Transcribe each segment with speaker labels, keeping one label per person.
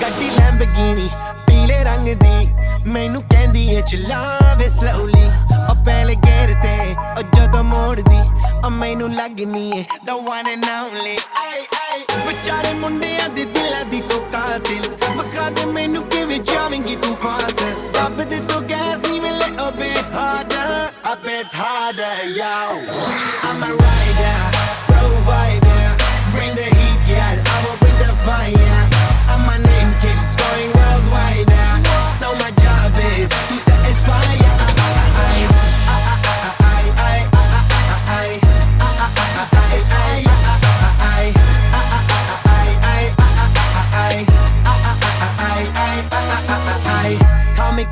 Speaker 1: ਗੱਡੀ ਲੈਂਬਰਗਿਨੀ ਪੀਲੇ ਰੰਗ ਦੀ ਮੈਨੂੰ ਕਹਿੰਦੀ ਏ ਚਲਾਵੇ slowly ਉਹ ਪਹਿਲੇ ਗੇਰ ਤੇ ਉਹ ਜਦੋਂ ਮੋੜਦੀ ਉਹ ਮੈਨੂੰ ਲੱਗਨੀ ਏ the one and only ਆਏ ਆਏ ਵਿਚਾਰੇ ਮੁੰਡਿਆਂ ਦੇ ਦਿਲਾਂ ਦੀ ਤੂੰ ਕਾਤਿਲ ਬਖਾ ਦੇ ਮੈਨੂੰ ਕਿਵੇਂ ਜਾਵੇਂਗੀ ਤੂੰ ਫਾਸਟ ਦੱਬ ਦੇ ਤੂੰ ਗੈਸ ਨੀ ਮਿਲੇ a bit harder yo I'm a rider provider bring the heat girl I will bring the fire and my name keeps going worldwide so my job is to satisfy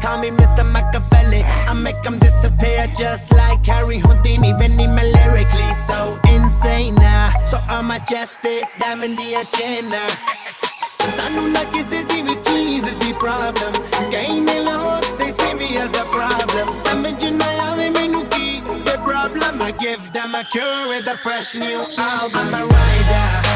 Speaker 1: Call me Mr. Machiavelli I make them disappear just like Harry Houdini Benny me lyrically so insane so I'm majestic diamond the agenda Sanu na kisi di vi cheese di problem Kahin ne lahore they see me as a problem Samajh na aave mainu ki the problem I give them a cure with a fresh new album I'm a rider